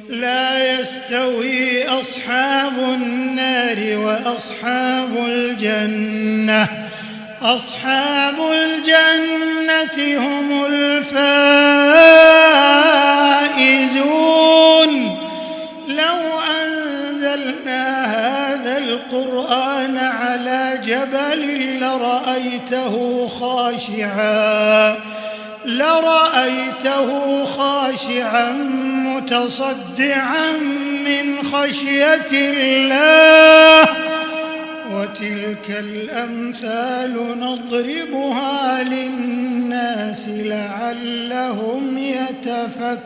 لا يستوي أصحاب النار وأصحاب الجنة، أصحاب الجنة هم الفائزون. لو أنزلنا هذا القرآن على جبل لرأيته خاشعا متصدعا من خشية الله. وتلك الأمثال نضربها للناس لعلهم يتفكرون.